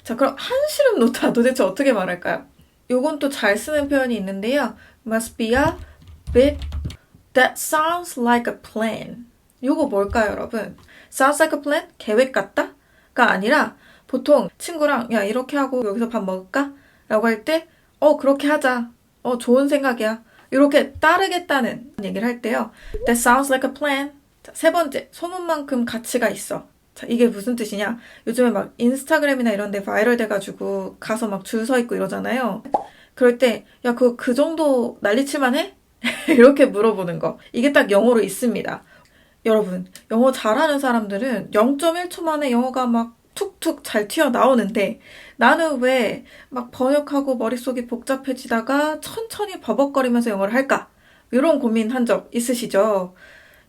자, 그럼 한시름 놓다 도대체 어떻게 말할까요? 요건 또 잘 쓰는 표현이 있는데요. Must be a bit that sounds like a plan. 요거 뭘까요, 여러분? Sounds like a plan? 계획 같다? 가 아니라 보통 친구랑 야, 이렇게 하고 여기서 밥 먹을까? 라고 할 때 그렇게 하자. 좋은 생각이야. 이렇게 따르겠다는 얘기를 할 때요. That sounds like a plan. 자, 세 번째, 소문만큼 가치가 있어. 자, 이게 무슨 뜻이냐? 요즘에 막 인스타그램이나 이런 데 바이럴 돼가지고 가서 막 줄 서 있고 이러잖아요. 그럴 때, 야, 그거 그 정도 난리칠만 해? 이렇게 물어보는 거. 이게 딱 영어로 있습니다. 여러분, 영어 잘하는 사람들은 0.1초 만에 영어가 막 툭툭 잘 튀어나오는데 나는 왜 막 번역하고 머릿속이 복잡해지다가 천천히 버벅거리면서 영어를 할까? 이런 고민한 적 있으시죠?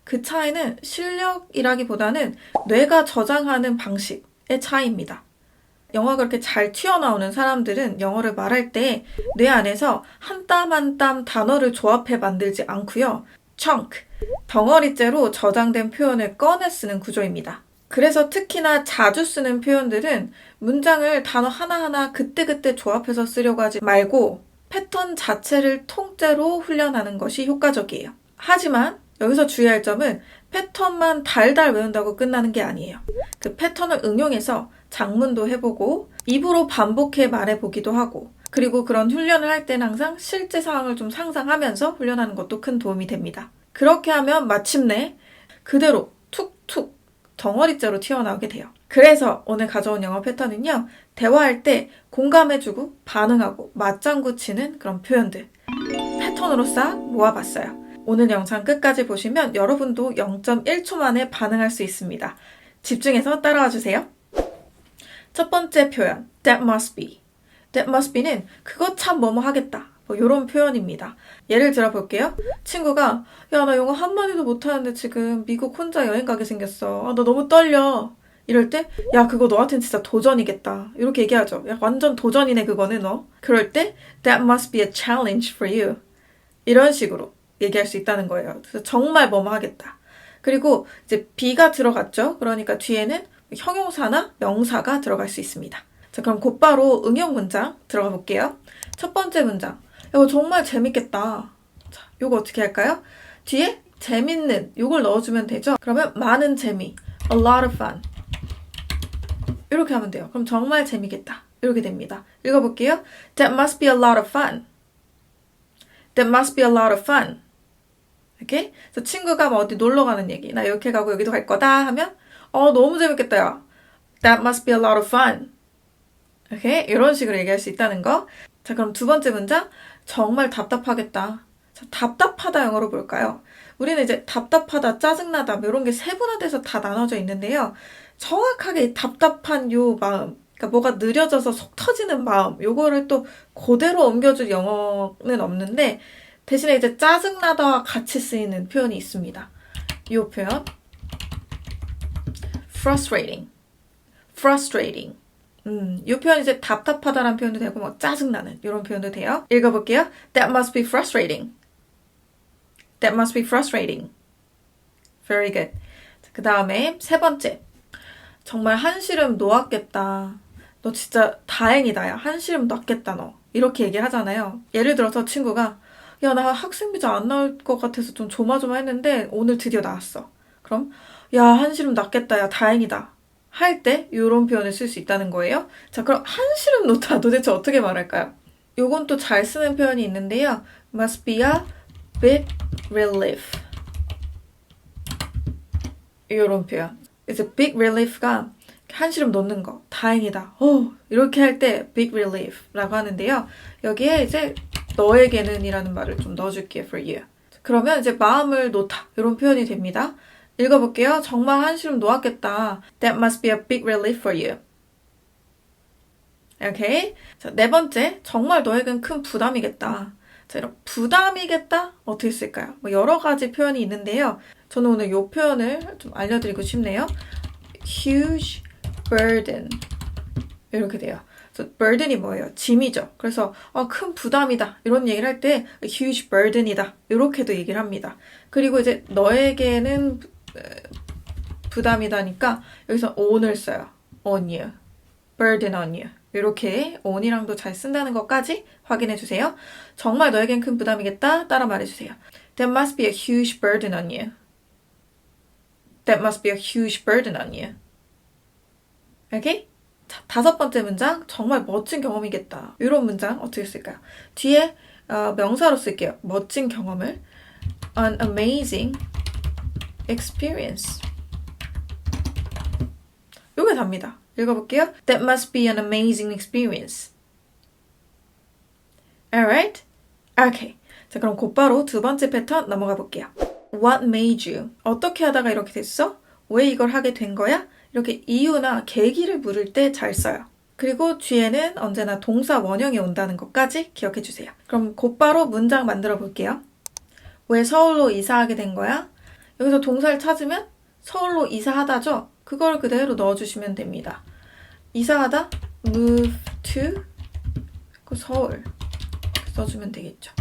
그 차이는 실력이라기보다는 뇌가 저장하는 방식의 차이입니다. 영어가 그렇게 잘 튀어나오는 사람들은 영어를 말할 때 뇌 안에서 한 땀 한 땀 단어를 조합해 만들지 않고요. chunk, 덩어리째로 저장된 표현을 꺼내 쓰는 구조입니다. 그래서 특히나 자주 쓰는 표현들은 문장을 단어 하나하나 그때그때 조합해서 쓰려고 하지 말고 패턴 자체를 통째로 훈련하는 것이 효과적이에요. 하지만 여기서 주의할 점은 패턴만 달달 외운다고 끝나는 게 아니에요. 그 패턴을 응용해서 작문도 해보고 입으로 반복해 말해보기도 하고 그리고 그런 훈련을 할 때는 항상 실제 상황을 좀 상상하면서 훈련하는 것도 큰 도움이 됩니다. 그렇게 하면 마침내 그대로 툭툭 덩어리째로 튀어나오게 돼요. 그래서 오늘 가져온 영어 패턴은요. 대화할 때 공감해주고 반응하고 맞장구 치는 그런 표현들 패턴으로 싹 모아봤어요. 오늘 영상 끝까지 보시면 여러분도 0.1초 만에 반응할 수 있습니다. 집중해서 따라와 주세요. 첫 번째 표현, that must be. that must be는 그거 참 뭐뭐 하겠다. 이런 표현입니다. 예를 들어 볼게요. 친구가 야, 나 영어 한마디도 못하는데 지금 미국 혼자 여행 가게 생겼어. 나 너무 떨려. 이럴 때 야, 그거 너한테는 진짜 도전이겠다. 이렇게 얘기하죠. 야, 완전 도전이네 그거는 너. 그럴 때 that must be a challenge for you. 이런 식으로 얘기할 수 있다는 거예요. 그래서 정말 뭐뭐 하겠다. 그리고 이제 be가 들어갔죠. 그러니까 뒤에는 형용사나 명사가 들어갈 수 있습니다. 자, 그럼 곧바로 응용 문장 들어가 볼게요. 첫 번째 문장. 이거 정말 재밌겠다. 자, 요거 어떻게 할까요? 뒤에 재밌는 요걸 넣어주면 되죠. 그러면 많은 재미, a lot of fun. 이렇게 하면 돼요. 그럼 정말 재밌겠다. 이렇게 됩니다. 읽어볼게요. That must be a lot of fun. That must be a lot of fun. 이렇게? 그래서 친구가 뭐 어디 놀러 가는 얘기, 나 이렇게 가고 여기도 갈 거다 하면 너무 재밌겠다, 야. That must be a lot of fun. 이렇게? 이런 식으로 얘기할 수 있다는 거. 자, 그럼 두 번째 문장. 정말 답답하겠다. 자, 답답하다 영어로 볼까요? 우리는 이제 답답하다, 짜증나다, 뭐 이런 게 세분화돼서 다 나눠져 있는데요. 정확하게 답답한 요 마음, 그러니까 뭐가 느려져서 속 터지는 마음, 요거를 또 그대로 옮겨줄 영어는 없는데, 대신에 이제 짜증나다와 같이 쓰이는 표현이 있습니다. 이 표현. frustrating. frustrating. 이 표현 이제 답답하다라는 표현도 되고 뭐 짜증나는 이런 표현도 돼요. 읽어볼게요. That must be frustrating. That must be frustrating. Very good. 그 다음에 세 번째. 정말 한시름 놓았겠다. 너 진짜 다행이다. 야. 한시름 놨겠다 너. 이렇게 얘기를 하잖아요. 예를 들어서 친구가 야, 나 학생비자 안 나올 것 같아서 좀 조마조마했는데 오늘 드디어 나왔어. 그럼 야, 한시름 놨겠다. 야, 다행이다. 할 때 이런 표현을 쓸 수 있다는 거예요. 자, 그럼 한시름 놓다 도대체 어떻게 말할까요? 요건 또 잘 쓰는 표현이 있는데요. Must be a big relief. 이런 표현. 그래서 big relief가 한시름 놓는 거, 다행이다. 이렇게 할 때 big relief라고 하는데요. 여기에 이제 너에게는 이라는 말을 좀 넣어줄게요. for you. 그러면 이제 마음을 놓다. 이런 표현이 됩니다. 읽어볼게요. 정말 한시름 놓았겠다. That must be a big relief for you. 오케이. 자, 네 번째. 정말 너에겐 큰 부담이겠다. 자, 이런 부담이겠다? 어떻게 쓸까요? 뭐 여러 가지 표현이 있는데요. 저는 오늘 이 표현을 좀 알려드리고 싶네요. huge burden. 이렇게 돼요. 그래서 burden이 뭐예요? 짐이죠. 그래서 큰 부담이다. 이런 얘기를 할 때 huge burden이다. 이렇게도 얘기를 합니다. 그리고 이제 너에게는 부담이다니까 여기서 on을 써요. on you. burden on you. 이렇게 on이랑도 잘 쓴다는 것까지 확인해 주세요. 정말 너에겐 큰 부담이겠다. 따라 말해주세요. That must be a huge burden on you. That must be a huge burden on you. 오케이? 자, 5번째 문장. 정말 멋진 경험이겠다. 이런 문장 어떻게 쓸까요? 뒤에 명사로 쓸게요. 멋진 경험을. An amazing experience. 요게 답니다. 읽어볼게요. That must be an amazing experience. Alright? Okay. 자, 그럼 곧바로 두 번째 패턴 넘어가 볼게요. What made you? 어떻게 하다가 이렇게 됐어? 왜 이걸 하게 된 거야? 이렇게 이유나 계기를 물을 때 잘 써요. 그리고 뒤에는 언제나 동사 원형이 온다는 것까지 기억해 주세요. 그럼 곧바로 문장 만들어 볼게요. 왜 서울로 이사하게 된 거야? 여기서 동사를 찾으면 서울로 이사하다죠? 그걸 그대로 넣어주시면 됩니다. 이사하다, move to, 서울 써주면 되겠죠.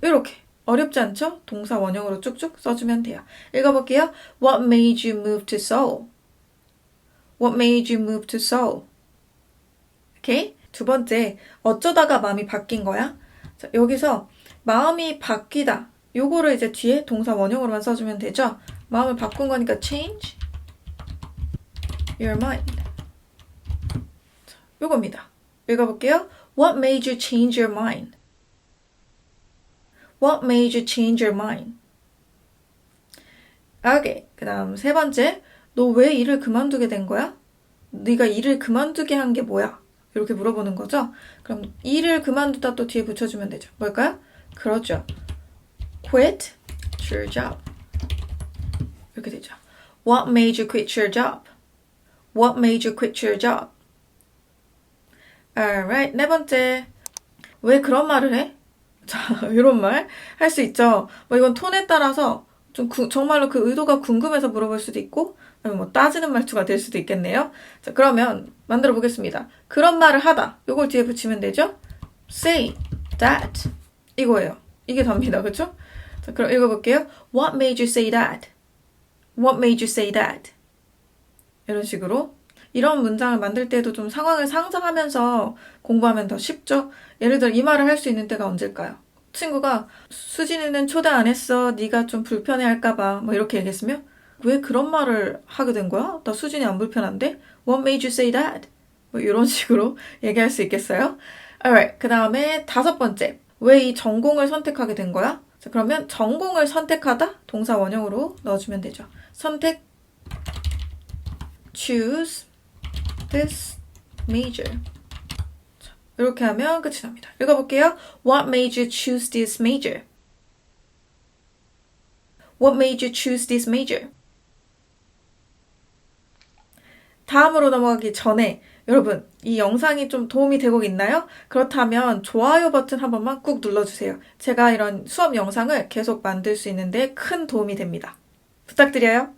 이렇게 어렵지 않죠? 동사 원형으로 쭉쭉 써주면 돼요. 읽어볼게요. What made you move to Seoul? What made you move to Seoul? 오케이? 두 번째, 어쩌다가 마음이 바뀐 거야? 자, 여기서 마음이 바뀌다. 요거를 이제 뒤에 동사 원형으로만 써주면 되죠? 마음을 바꾼 거니까 change your mind. 자, 요겁니다. 읽어볼게요. What made you change your mind? What made you change your mind? 오케이. 그 다음 세 번째, 너 왜 일을 그만두게 된 거야? 네가 일을 그만두게 한 게 뭐야? 이렇게 물어보는 거죠. 그럼 일을 그만두다 또 뒤에 붙여주면 되죠. 뭘까요? 그렇죠. Quit your job. 이렇게 되죠. What made you quit your job? What made you quit your job? Alright. 네 번째. 왜 그런 말을 해? 자, 이런 말 할 수 있죠. 뭐 이건 톤에 따라서 좀 정말로 그 의도가 궁금해서 물어볼 수도 있고 아니면 뭐 따지는 말투가 될 수도 있겠네요. 자, 그러면 만들어 보겠습니다. 그런 말을 하다. 요걸 뒤에 붙이면 되죠. Say that. 이거예요. 이게 답니다. 그렇죠? 자, 그럼 읽어볼게요. What made you say that? What made you say that? 이런 식으로 이런 문장을 만들 때도 좀 상황을 상상하면서 공부하면 더 쉽죠? 예를 들어 이 말을 할 수 있는 때가 언제일까요? 친구가 수진이는 초대 안 했어. 네가 좀 불편해할까 봐. 뭐 이렇게 얘기했으면 왜 그런 말을 하게 된 거야? 나 수진이 안 불편한데? What made you say that? 뭐 이런 식으로 얘기할 수 있겠어요? Alright. 그 다음에 5번째. 왜 이 전공을 선택하게 된 거야? 자, 그러면 전공을 선택하다 동사 원형으로 넣어주면 되죠. 선택 choose this major. 자, 이렇게 하면 끝이 납니다. 읽어볼게요. What made you choose this major? What made you choose this major? 다음으로 넘어가기 전에 여러분 이 영상이 좀 도움이 되고 있나요? 그렇다면 좋아요 버튼 한 번만 꾹 눌러주세요. 제가 이런 수업 영상을 계속 만들 수 있는데 큰 도움이 됩니다. 부탁드려요.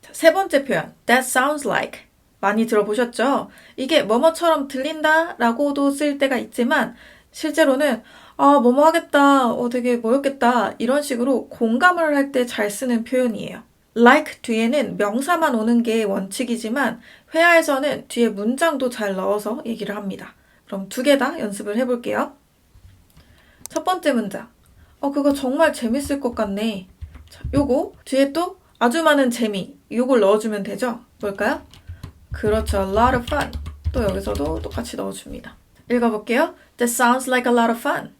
자, 세 번째 표현 That sounds like 많이 들어보셨죠? 이게 뭐뭐처럼 들린다 라고도 쓸 때가 있지만 실제로는 뭐뭐 하겠다, 되게 뭐였겠다 이런 식으로 공감을 할 때 잘 쓰는 표현이에요. like 뒤에는 명사만 오는 게 원칙이지만 회화에서는 뒤에 문장도 잘 넣어서 얘기를 합니다. 그럼 2개 다 연습을 해볼게요. 첫 번째 문장. 그거 정말 재밌을 것 같네. 자, 요거 뒤에 또 아주 많은 재미 요걸 넣어주면 되죠? 뭘까요? 그렇죠. A lot of fun. 또 여기서도 똑같이 넣어줍니다. 읽어볼게요. That sounds like a lot of fun.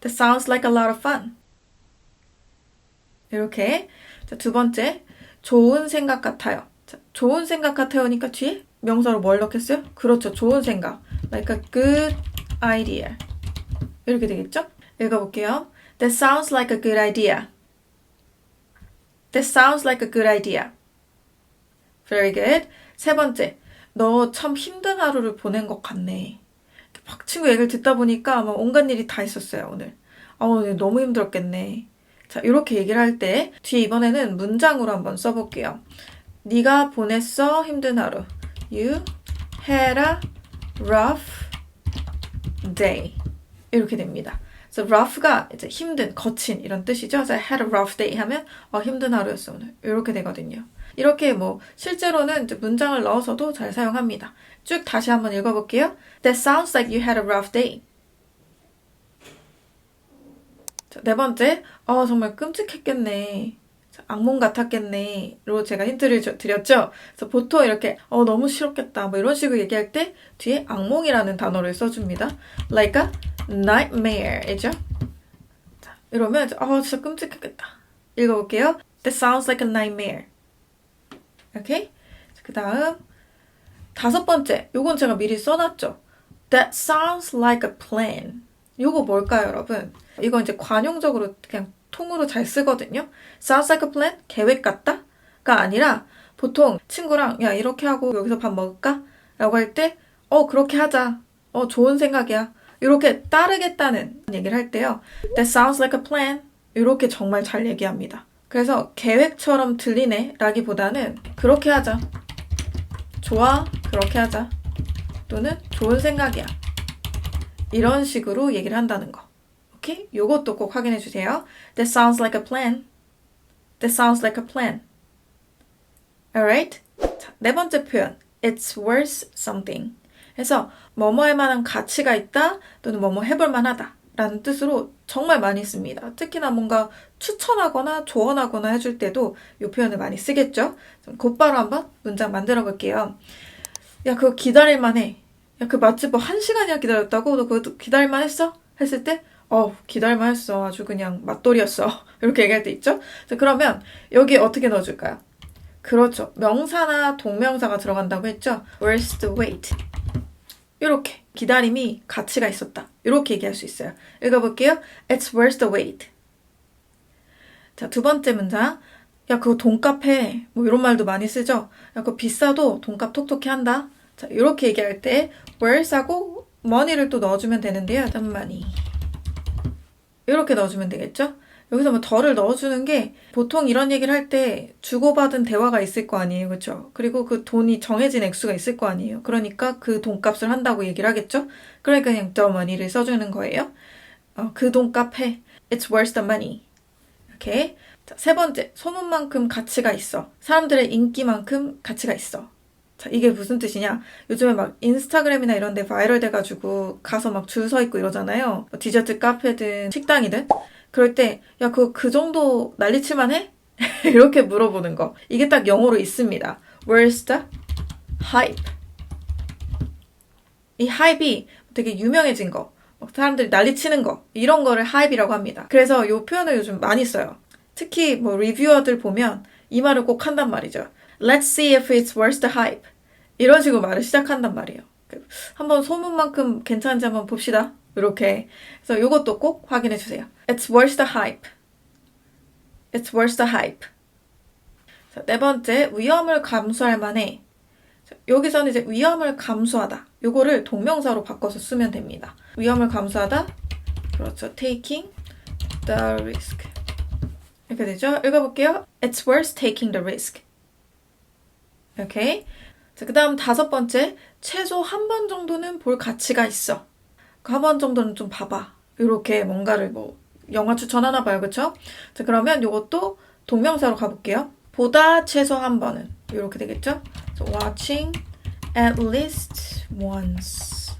That sounds like a lot of fun. 이렇게. 자, 두 번째. 좋은 생각 같아요. 자, 좋은 생각 같아요니까 뒤에 명사로 뭘 넣겠어요? 그렇죠. 좋은 생각. Like a good idea. 이렇게 되겠죠? 읽어볼게요. That sounds like a good idea. That sounds like a good idea. Very good. 세 번째. 너 참 힘든 하루를 보낸 것 같네. 친구 얘기를 듣다 보니까 아마 온갖 일이 다 있었어요, 오늘. 오늘 너무 힘들었겠네. 자, 이렇게 얘기를 할 때 뒤에 이번에는 문장으로 한번 써볼게요. 네가 보냈어, 힘든 하루. You had a rough day. 이렇게 됩니다. 그래서 rough가 이제 힘든, 거친 이런 뜻이죠. 그래서 I had a rough day 하면 힘든 하루였어 오늘. 이렇게 되거든요. 이렇게 뭐 실제로는 이제 문장을 넣어서도 잘 사용합니다. 쭉 다시 한번 읽어볼게요. That sounds like you had a rough day. 자, 네 번째, 정말 끔찍했겠네. 악몽 같았겠네로 제가 힌트를 드렸죠. 그래서 보통 이렇게 너무 싫었겠다 뭐 이런 식으로 얘기할 때 뒤에 악몽이라는 단어를 써줍니다. Like a nightmare이죠. 자, 이러면 진짜 끔찍했겠다. 읽어볼게요. That sounds like a nightmare. 오케이? 그 다음 다섯 번째, 요건 제가 미리 써놨죠. That sounds like a plan. 요거 뭘까요, 여러분? 이건 이제 관용적으로 그냥 통으로 잘 쓰거든요. Sounds like a plan? 계획 같다?가 아니라 보통 친구랑 야 이렇게 하고 여기서 밥 먹을까? 라고 할 때 그렇게 하자. 좋은 생각이야. 이렇게 따르겠다는 얘기를 할 때요. That sounds like a plan. 이렇게 정말 잘 얘기합니다. 그래서 계획처럼 들리네 라기보다는 그렇게 하자. 좋아, 그렇게 하자. 또는 좋은 생각이야. 이런 식으로 얘기를 한다는 거. 오케이? 요것도 꼭 확인해 주세요. That sounds like a plan. That sounds like a plan. Alright? 자, 네 번째 표현. It's worth something. 해서 뭐뭐 할 만한 가치가 있다 또는 뭐뭐 해볼 만하다 라는 뜻으로 정말 많이 씁니다. 특히나 뭔가 추천하거나 조언하거나 해줄 때도 이 표현을 많이 쓰겠죠. 곧바로 한번 문장 만들어 볼게요. 야 그거 기다릴만 해. 야 그 맛집 뭐 1시간이나 기다렸다고? 너 그거 기다릴만 했어? 했을 때 기다릴만 했어. 아주 그냥 맛돌이었어. 이렇게 얘기할 때 있죠. 그러면 여기 어떻게 넣어줄까요? 그렇죠. 명사나 동명사가 들어간다고 했죠. Worth the wait. 이렇게 기다림이 가치가 있었다. 이렇게 얘기할 수 있어요. 읽어볼게요. It's worth the wait. 자, 두 번째 문장. 야, 그거 돈값 해. 뭐 이런 말도 많이 쓰죠. 야, 그거 비싸도 돈값 톡톡히 한다. 자, 이렇게 얘기할 때 worth하고 money를 또 넣어주면 되는데요. money. 이렇게 넣어주면 되겠죠? 여기서 뭐 더를 넣어주는 게 보통 이런 얘기를 할 때 주고받은 대화가 있을 거 아니에요. 그렇죠? 그리고 그 돈이 정해진 액수가 있을 거 아니에요. 그러니까 그 돈값을 한다고 얘기를 하겠죠? 그러니까 그냥 the money를 써주는 거예요. 그 돈값 해. It's worth the money. 이렇게. 자, 세 번째. 소문만큼 가치가 있어. 사람들의 인기만큼 가치가 있어. 자, 이게 무슨 뜻이냐? 요즘에 막 인스타그램이나 이런 데 바이럴 돼가지고 가서 막 줄 서 있고 이러잖아요. 뭐 디저트 카페든 식당이든. 그럴 때, 야, 그 정도 난리칠만 해? 이렇게 물어보는 거. 이게 딱 영어로 있습니다. Where's the hype? 이 hype이 되게 유명해진 거, 사람들이 난리치는 거, 이런 거를 hype이라고 합니다. 그래서 이 표현을 요즘 많이 써요. 특히 뭐 리뷰어들 보면 이 말을 꼭 한단 말이죠. Let's see if it's worth the hype. 이런 식으로 말을 시작한단 말이에요. 한번 소문만큼 괜찮은지 한번 봅시다. 이렇게. 그래서 이것도 꼭 확인해 주세요. It's worth the hype. It's worth the hype. 자, 네 번째, 위험을 감수할 만해. 자, 여기서는 이제 위험을 감수하다. 요거를 동명사로 바꿔서 쓰면 됩니다. 위험을 감수하다. 그렇죠. Taking the risk. 이렇게 되죠. 읽어볼게요. It's worth taking the risk. 오케이. 자, 그 다음 다섯 번째, 최소 한 번 정도는 볼 가치가 있어. 한 번 정도는 좀 봐봐. 이렇게 뭔가를 뭐 영화 추천하나 봐요. 그쵸? 자, 그러면 이것도 동명사로 가볼게요. 보다 최소 한 번은 이렇게 되겠죠? So, watching at least once.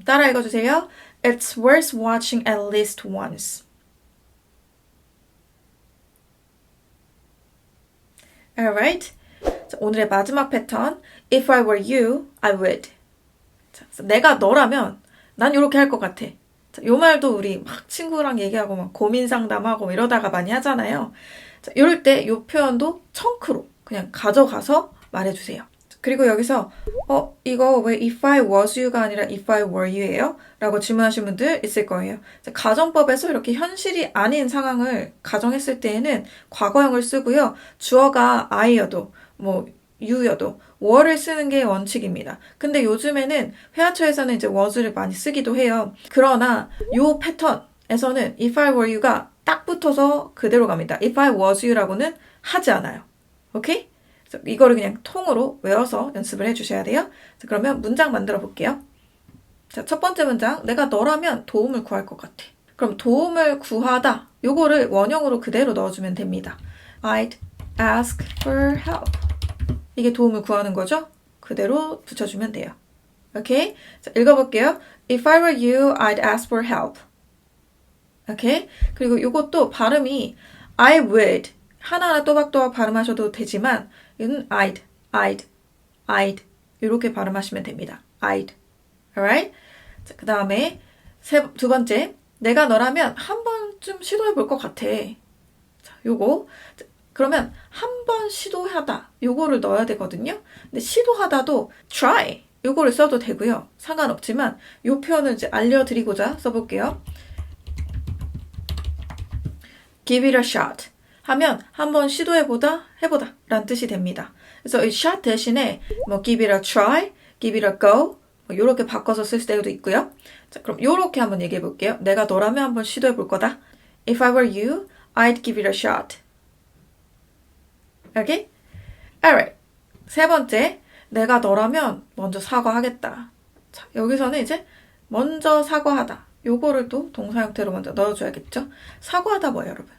따라 읽어주세요. It's worth watching at least once. Alright. 자, 오늘의 마지막 패턴. If I were you, I would. 자, 내가 너라면 난 이렇게 할 것 같아. 자, 요 말도 우리 막 친구랑 얘기하고 막 고민 상담하고 이러다가 많이 하잖아요. 자, 이럴 때 요 표현도 청크로 그냥 가져가서 말해주세요. 그리고 여기서 이거 왜 if I was you가 아니라 if I were you예요? 라고 질문하신 분들 있을 거예요. 자, 가정법에서 이렇게 현실이 아닌 상황을 가정했을 때에는 과거형을 쓰고요. 주어가 I여도 뭐 you여도 were를 쓰는 게 원칙입니다. 근데 요즘에는 회화처에서는 이제 was를 많이 쓰기도 해요. 그러나 요 패턴에서는 if I were you가 딱 붙어서 그대로 갑니다. if I was you라고는 하지 않아요. 오케이? 그래서 이거를 그냥 통으로 외워서 연습을 해주셔야 돼요. 자, 그러면 문장 만들어 볼게요. 자, 첫 번째 문장. 내가 너라면 도움을 구할 것 같아. 그럼 도움을 구하다. 요거를 원형으로 그대로 넣어주면 됩니다. I'd ask for help. 이게 도움을 구하는 거죠? 그대로 붙여주면 돼요. 오케이? 자, 읽어볼게요. If I were you, I'd ask for help. 오케이? 그리고 이것도 발음이 I would 하나하나 또박또박 발음하셔도 되지만 이건 I'd 이렇게 발음하시면 됩니다. I'd. Alright? 자, 그 다음에 두 번째 내가 너라면 한 번쯤 시도해 볼 것 같아. 자, 요거 그러면 한 번 시도하다 요거를 넣어야 되거든요. 근데 시도하다도 try 요거를 써도 되고요. 상관없지만 요 표현을 이제 알려드리고자 써볼게요. Give it a shot 하면 한번 시도해보다 해보다 라는 뜻이 됩니다. 그래서 이 shot 대신에 뭐 give it a try, give it a go 뭐 요렇게 바꿔서 쓸 때도 있고요. 자, 그럼 요렇게 한번 얘기해 볼게요. 내가 너라면 한번 시도해 볼 거다. If I were you, I'd give it a shot. Okay? Alright. 세 번째, 내가 너라면 먼저 사과하겠다. 자, 여기서는 이제 먼저 사과하다. 요거를 또 동사 형태로 먼저 넣어줘야겠죠? 사과하다 뭐예요, 여러분?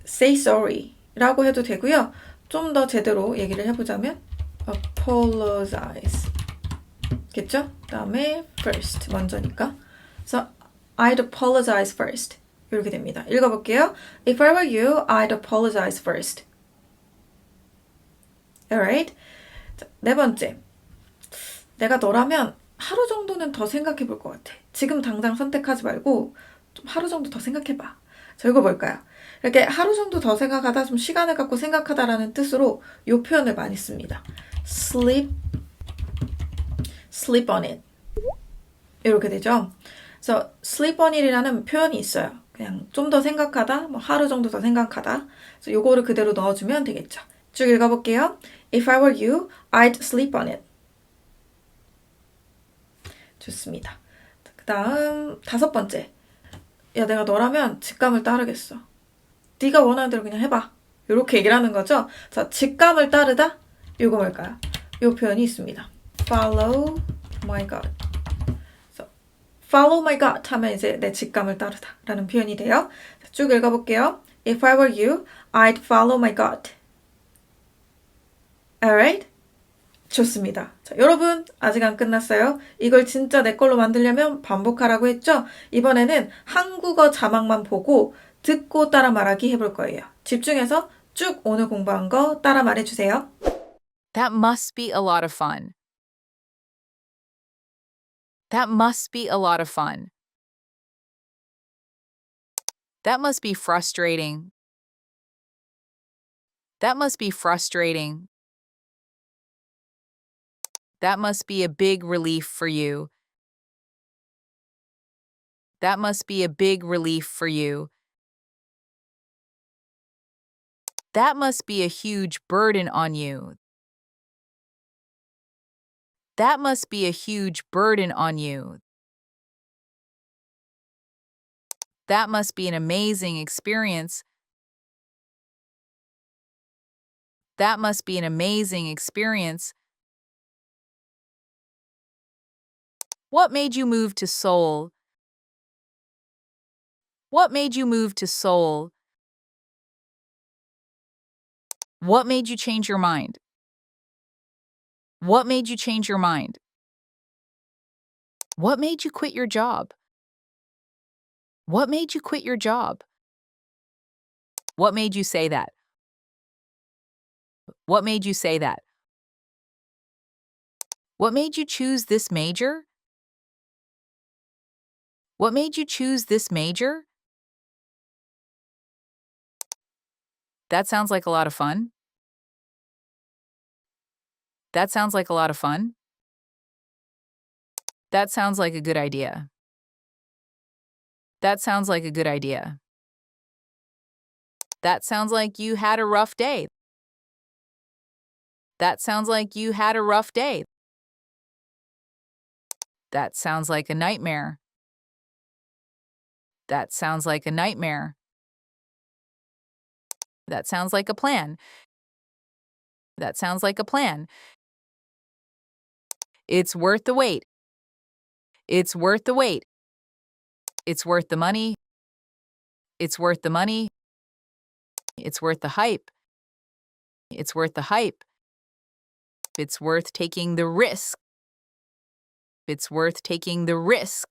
Say sorry 라고 해도 되고요. 좀 더 제대로 얘기를 해보자면 apologize 겠죠? 그 다음에 first 먼저니까. 그래서 I'd apologize first 이렇게 됩니다. 읽어볼게요. If I were you, I'd apologize first. Alright? 자, 네 번째. 내가 너라면 하루 정도는 더 생각해 볼 것 같아. 지금 당장 선택하지 말고 좀 하루 정도 더 생각해봐. 자, 이거 뭘까요? 이렇게 하루 정도 더 생각하다, 좀 시간을 갖고 생각하다라는 뜻으로 이 표현을 많이 씁니다. Sleep on it. 이렇게 되죠. 그래서 sleep on it이라는 표현이 있어요. 그냥 좀 더 생각하다, 뭐 하루 정도 더 생각하다. 그래서 요거를 그대로 넣어주면 되겠죠. 쭉 읽어볼게요. If I were you, I'd sleep on it. 좋습니다. 그 다음 다섯 번째. 야, 내가 너라면 직감을 따르겠어. 네가 원하는 대로 그냥 해봐. 이렇게 얘기를 하는 거죠. 자, 직감을 따르다? 이거 뭘까요? 이 표현이 있습니다. Follow my gut. Follow my gut 하면 이제 내 직감을 따르다 라는 표현이 돼요. 자, 쭉 읽어볼게요. If I were you, I'd follow my gut. Alright? 좋습니다. 자, 여러분 아직 안 끝났어요. 이걸 진짜 내 걸로 만들려면 반복하라고 했죠? 이번에는 한국어 자막만 보고 듣고 따라 말하기 해볼 거예요. 집중해서 쭉 오늘 공부한 거 따라 말해주세요. That must be a lot of fun. That must be a lot of fun. That must be frustrating. That must be frustrating. That must be a big relief for you. That must be a big relief for you. That must be a huge burden on you. That must be a huge burden on you. That must be an amazing experience. That must be an amazing experience. What made you move to Seoul? What made you move to Seoul? What made you change your mind? What made you change your mind? What made you quit your job? What made you quit your job? What made you say that? What made you say that? What made you choose this major? What made you choose this major? That sounds like a lot of fun. That sounds like a lot of fun. That sounds like a good idea. That sounds like a good idea. That sounds like you had a rough day. That sounds like you had a rough day. That sounds like a nightmare. That sounds like a nightmare. That sounds like a plan. That sounds like a plan. It's worth the wait. It's worth the wait. It's worth the money. It's worth the money. It's worth the hype. It's worth the hype. It's worth taking the risk. It's worth taking the risk.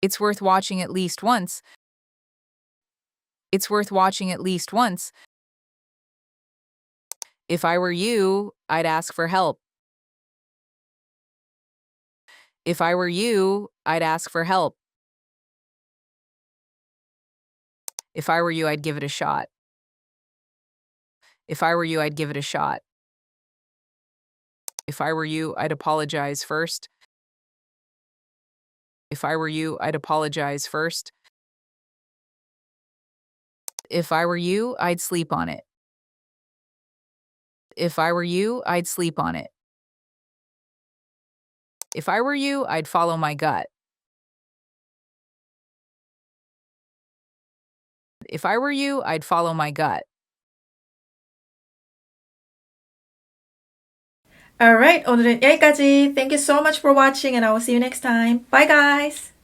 It's worth watching at least once. It's worth watching at least once. If I were you, I'd ask for help. If I were you, I'd ask for help. If I were you, I'd give it a shot. If I were you, I'd give it a shot. If I were you, I'd apologize first. If I were you, I'd apologize first. If I were you, I'd sleep on it. If I were you, I'd sleep on it. If I were you, I'd follow my gut. If I were you, I'd follow my gut. Alright, 오늘은 여기까지. Thank you so much for watching and I will see you next time. Bye guys!